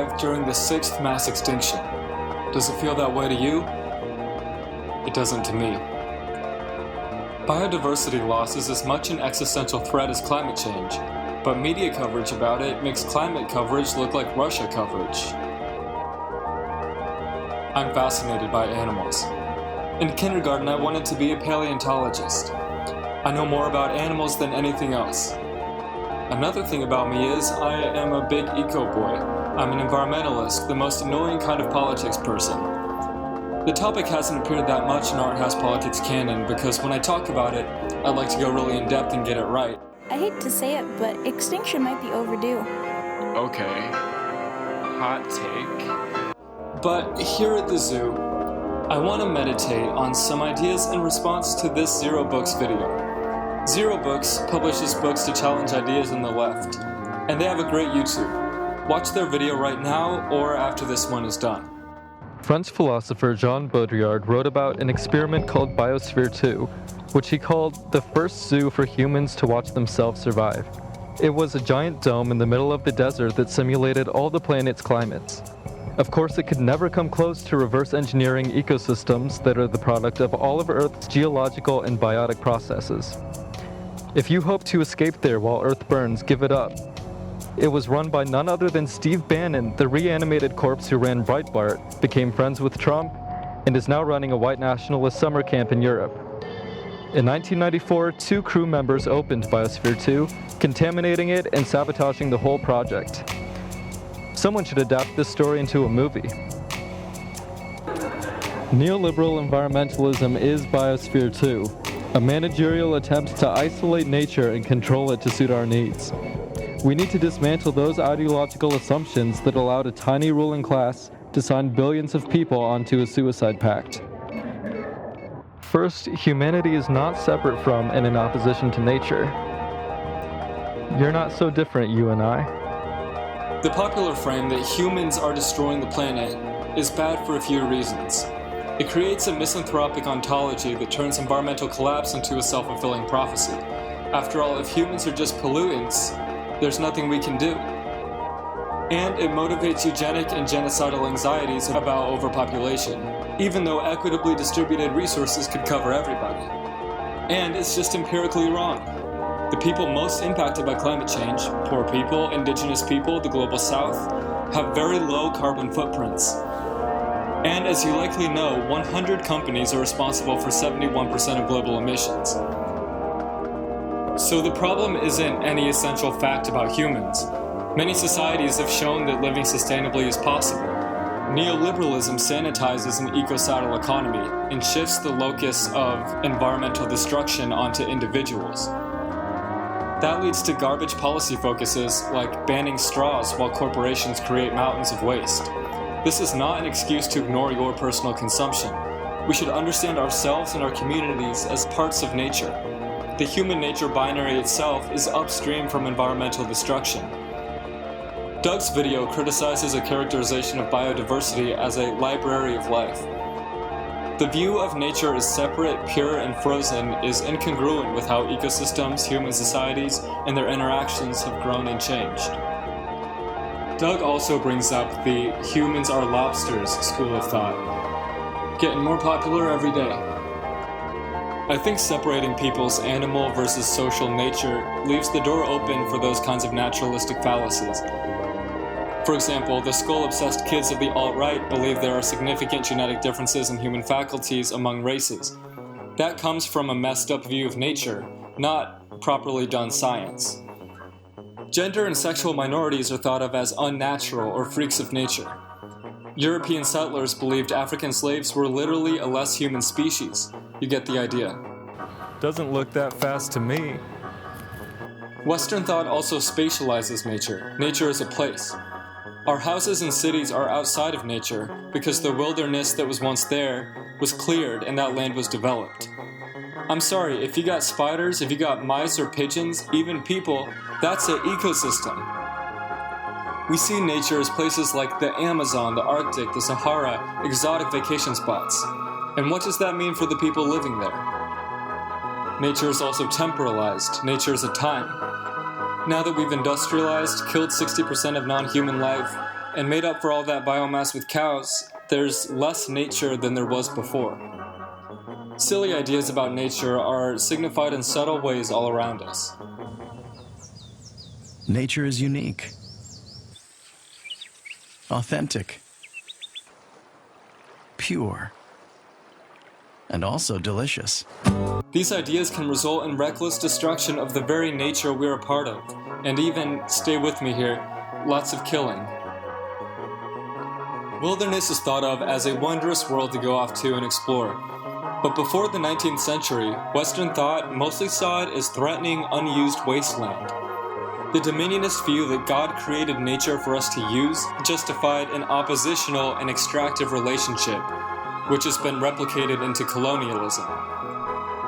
survived during the 6th mass extinction. Does it feel that way to you? It doesn't to me. Biodiversity loss is as much an existential threat as climate change, but media coverage about it makes climate coverage look like Russia coverage. I'm fascinated by animals. In kindergarten, I wanted to be a paleontologist. I know more about animals than anything else. Another thing about me is I am a big eco-boy. I'm an environmentalist, the most annoying kind of politics person. The topic hasn't appeared that much in Art House Politics canon because when I talk about it, I like to go really in-depth and get it right. I hate to say it, but extinction might be overdue. Okay. Hot take. But here at the zoo, I want to meditate on some ideas in response to this Zero Books video. Zero Books publishes books to challenge ideas in the left, and they have a great YouTube. Watch their video right now or after this one is done. French philosopher Jean Baudrillard wrote about an experiment called Biosphere 2, which he called the first zoo for humans to watch themselves survive. It was a giant dome in the middle of the desert that simulated all the planet's climates. Of course, it could never come close to reverse engineering ecosystems that are the product of all of Earth's geological and biotic processes. If you hope to escape there while Earth burns, give it up. It was run by none other than Steve Bannon, the reanimated corpse who ran Breitbart, became friends with Trump, and is now running a white nationalist summer camp in Europe. In 1994, 2 crew members opened Biosphere 2, contaminating it and sabotaging the whole project. Someone should adapt this story into a movie. Neoliberal environmentalism is Biosphere 2, a managerial attempt to isolate nature and control it to suit our needs. We need to dismantle those ideological assumptions that allowed a tiny ruling class to sign billions of people onto a suicide pact. First, humanity is not separate from and in opposition to nature. You're not so different, you and I. The popular frame that humans are destroying the planet is bad for a few reasons. It creates a misanthropic ontology that turns environmental collapse into a self-fulfilling prophecy. After all, if humans are just pollutants, there's nothing we can do. And it motivates eugenic and genocidal anxieties about overpopulation, even though equitably distributed resources could cover everybody. And it's just empirically wrong. The people most impacted by climate change, poor people, indigenous people, the global south, have very low carbon footprints. And as you likely know, 100 companies are responsible for 71% of global emissions. So the problem isn't any essential fact about humans. Many societies have shown that living sustainably is possible. Neoliberalism sanitizes an ecocidal economy and shifts the locus of environmental destruction onto individuals. That leads to garbage policy focuses like banning straws while corporations create mountains of waste. This is not an excuse to ignore your personal consumption. We should understand ourselves and our communities as parts of nature. The human-nature binary itself is upstream from environmental destruction. Doug's video criticizes a characterization of biodiversity as a library of life. The view of nature as separate, pure, and frozen is incongruent with how ecosystems, human societies, and their interactions have grown and changed. Doug also brings up the humans are lobsters school of thought, getting more popular every day. I think separating people's animal versus social nature leaves the door open for those kinds of naturalistic fallacies. For example, the skull-obsessed kids of the alt-right believe there are significant genetic differences in human faculties among races. That comes from a messed-up view of nature, not properly done science. Gender and sexual minorities are thought of as unnatural or freaks of nature. European settlers believed African slaves were literally a less human species. You get the idea. Doesn't look that fast to me. Western thought also spatializes nature. Nature is a place. Our houses and cities are outside of nature because the wilderness that was once there was cleared and that land was developed. I'm sorry, if you got spiders, if you got mice or pigeons, even people, that's an ecosystem. We see nature as places like the Amazon, the Arctic, the Sahara, exotic vacation spots. And what does that mean for the people living there? Nature is also temporalized. Nature is a time. Now that we've industrialized, killed 60% of non-human life, and made up for all that biomass with cows, there's less nature than there was before. Silly ideas about nature are signified in subtle ways all around us. Nature is unique, authentic, pure, and also delicious. These ideas can result in reckless destruction of the very nature we're a part of, and even, stay with me here, lots of killing. Wilderness is thought of as a wondrous world to go off to and explore. But before the 19th century, Western thought mostly saw it as threatening, unused wasteland. The dominionist view that God created nature for us to use justified an oppositional and extractive relationship, which has been replicated into colonialism.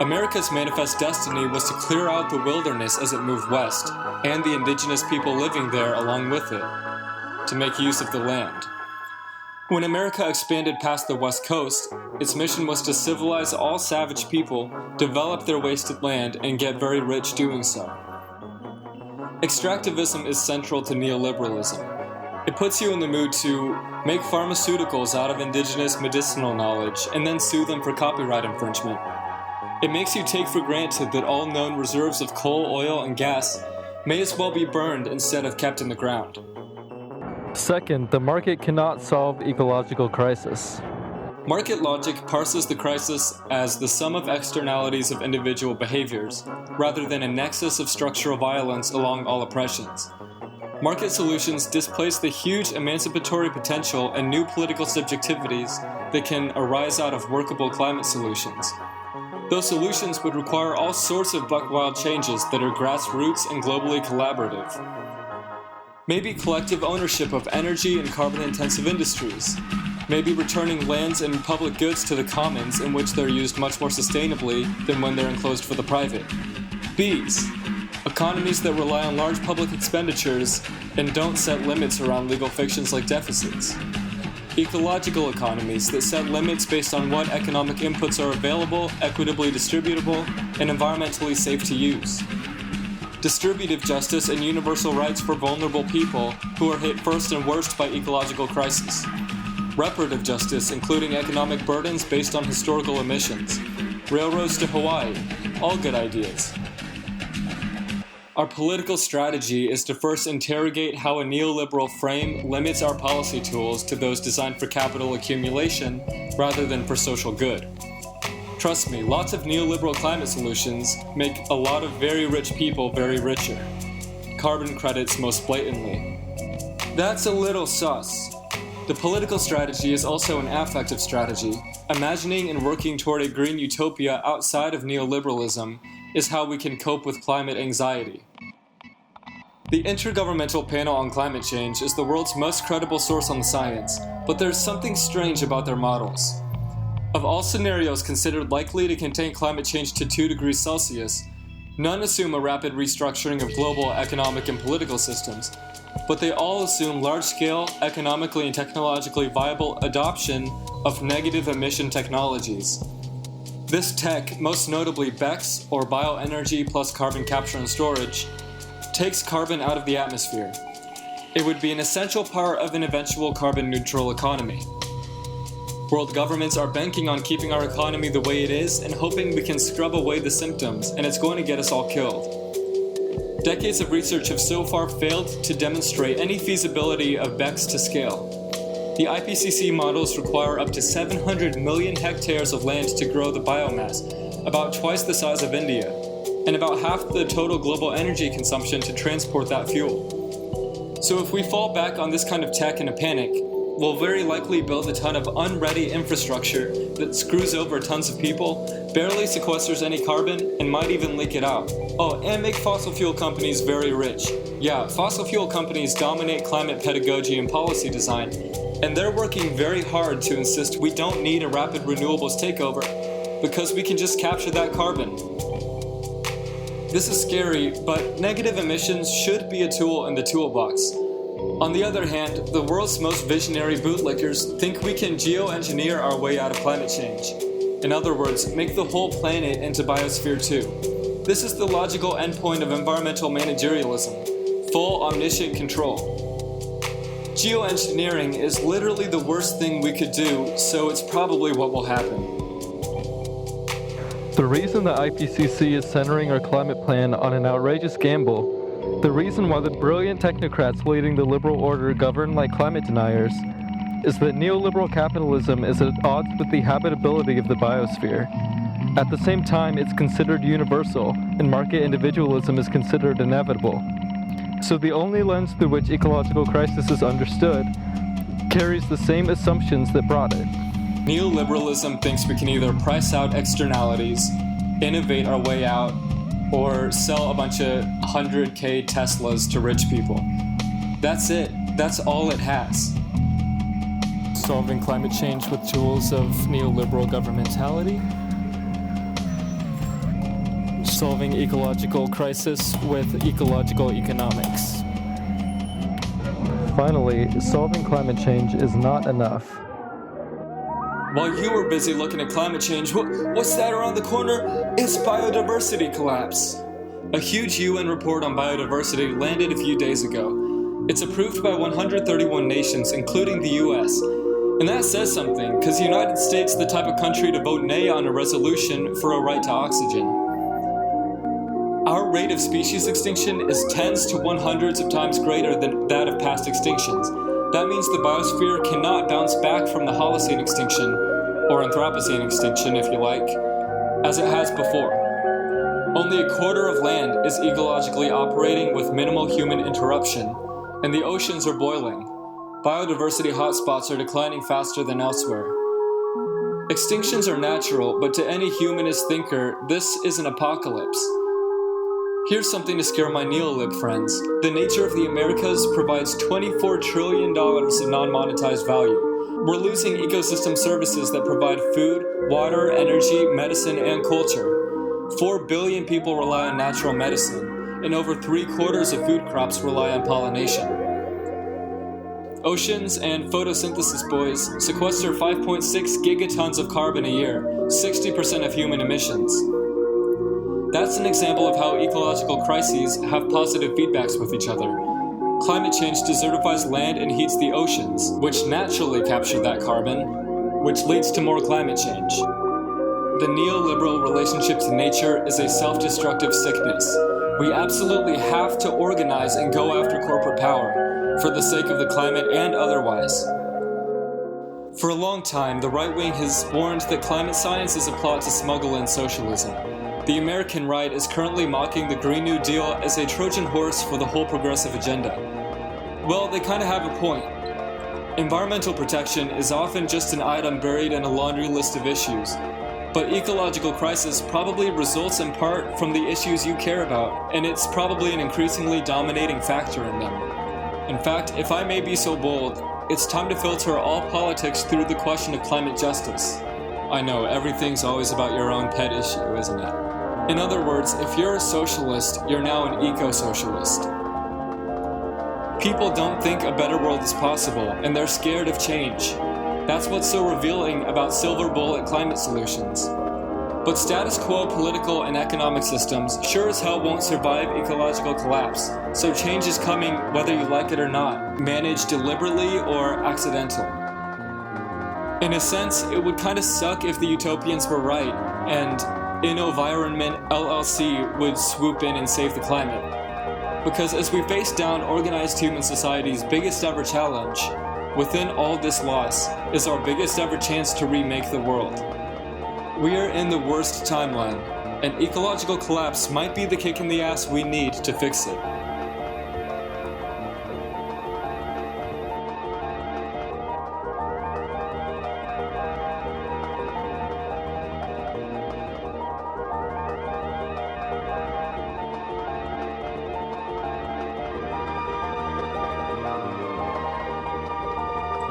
America's manifest destiny was to clear out the wilderness as it moved west, and the indigenous people living there along with it, to make use of the land. When America expanded past the West Coast, its mission was to civilize all savage people, develop their wasted land, and get very rich doing so. Extractivism is central to neoliberalism. It puts you in the mood to make pharmaceuticals out of indigenous medicinal knowledge and then sue them for copyright infringement. It makes you take for granted that all known reserves of coal, oil, and gas may as well be burned instead of kept in the ground. Second, the market cannot solve ecological crisis. Market logic parses the crisis as the sum of externalities of individual behaviors, rather than a nexus of structural violence along all oppressions. Market solutions displace the huge emancipatory potential and new political subjectivities that can arise out of workable climate solutions. Those solutions would require all sorts of buck-wild changes that are grassroots and globally collaborative. Maybe collective ownership of energy and carbon-intensive industries. Maybe returning lands and public goods to the commons in which they're used much more sustainably than when they're enclosed for the private. B's. Economies that rely on large public expenditures and don't set limits around legal fictions like deficits. Ecological economies that set limits based on what economic inputs are available, equitably distributable, and environmentally safe to use. Distributive justice and universal rights for vulnerable people who are hit first and worst by ecological crisis. Reparative justice, including economic burdens based on historical emissions. Railroads to Hawaii, all good ideas. Our political strategy is to first interrogate how a neoliberal frame limits our policy tools to those designed for capital accumulation rather than for social good. Trust me, lots of neoliberal climate solutions make a lot of very rich people very richer. Carbon credits most blatantly. That's a little sus. The political strategy is also an affective strategy. Imagining and working toward a green utopia outside of neoliberalism is how we can cope with climate anxiety. The Intergovernmental Panel on Climate Change is the world's most credible source on the science, but there's something strange about their models. Of all scenarios considered likely to contain climate change to 2 degrees Celsius, none assume a rapid restructuring of global economic and political systems, but they all assume large-scale, economically and technologically viable adoption of negative emission technologies. This tech, most notably BECCS, or bioenergy plus carbon capture and storage, takes carbon out of the atmosphere. It would be an essential part of an eventual carbon-neutral economy. World governments are banking on keeping our economy the way it is and hoping we can scrub away the symptoms, and it's going to get us all killed. Decades of research have so far failed to demonstrate any feasibility of BECCS to scale. The IPCC models require up to 700 million hectares of land to grow the biomass, about twice the size of India, and about half the total global energy consumption to transport that fuel. So if we fall back on this kind of tech in a panic, we'll very likely build a ton of unready infrastructure that screws over tons of people, barely sequesters any carbon, and might even leak it out. Oh, and make fossil fuel companies very rich. Yeah, fossil fuel companies dominate climate pedagogy and policy design, and they're working very hard to insist we don't need a rapid renewables takeover because we can just capture that carbon. This is scary, but negative emissions should be a tool in the toolbox. On the other hand, the world's most visionary bootlickers think we can geoengineer our way out of climate change. In other words, make the whole planet into Biosphere 2. This is the logical endpoint of environmental managerialism, full omniscient control. Geoengineering is literally the worst thing we could do, so it's probably what will happen. The reason the IPCC is centering our climate plan on an outrageous gamble, the reason why the brilliant technocrats leading the liberal order govern like climate deniers, is that neoliberal capitalism is at odds with the habitability of the biosphere. At the same time, it's considered universal, and market individualism is considered inevitable. So the only lens through which ecological crisis is understood carries the same assumptions that brought it. Neoliberalism thinks we can either price out externalities, innovate our way out, or sell a bunch of 100K Teslas to rich people. That's it. That's all it has. Solving climate change with tools of neoliberal governmentality. Solving ecological crisis with ecological economics. Finally, solving climate change is not enough. While you were busy looking at climate change, what's that around the corner? It's Biodiversity Collapse. A huge UN report on biodiversity landed a few days ago. It's approved by 131 nations, including the US. And that says something, because the United States is the type of country to vote nay on a resolution for a right to oxygen. Our rate of species extinction is tens to 100s of times greater than that of past extinctions. That means the biosphere cannot bounce back from the Holocene extinction, or Anthropocene extinction if you like, as it has before. Only a quarter of land is ecologically operating with minimal human interruption, and the oceans are boiling. Biodiversity hotspots are declining faster than elsewhere. Extinctions are natural, but to any humanist thinker, this is an apocalypse. Here's something to scare my neolib friends. The nature of the Americas provides $24 trillion of non-monetized value. We're losing ecosystem services that provide food, water, energy, medicine, and culture. 4 billion people rely on natural medicine, and over 3/4 of food crops rely on pollination. Oceans and photosynthesis boys sequester 5.6 gigatons of carbon a year, 60% of human emissions. That's an example of how ecological crises have positive feedbacks with each other. Climate change desertifies land and heats the oceans, which naturally capture that carbon, which leads to more climate change. The neoliberal relationship to nature is a self-destructive sickness. We absolutely have to organize and go after corporate power, for the sake of the climate and otherwise. For a long time, the right wing has warned that climate science is a plot to smuggle in socialism. The American right is currently mocking the Green New Deal as a Trojan horse for the whole progressive agenda. Well, they kind of have a point. Environmental protection is often just an item buried in a laundry list of issues, but ecological crisis probably results in part from the issues you care about, and it's probably an increasingly dominating factor in them. In fact, if I may be so bold, it's time to filter all politics through the question of climate justice. I know, everything's always about your own pet issue, isn't it? In other words, if you're a socialist, you're now an eco-socialist. People don't think a better world is possible, and they're scared of change. That's what's so revealing about silver bullet climate solutions. But status quo political and economic systems sure as hell won't survive ecological collapse, so change is coming whether you like it or not, managed deliberately or accidental. In a sense, it would kind of suck if the utopians were right, and Environment LLC would swoop in and save the climate. Because as we face down organized human society's biggest ever challenge, within all this loss is our biggest ever chance to remake the world. We are in the worst timeline, and ecological collapse might be the kick in the ass we need to fix it.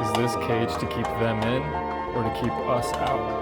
Is this cage to keep them in, or to keep us out?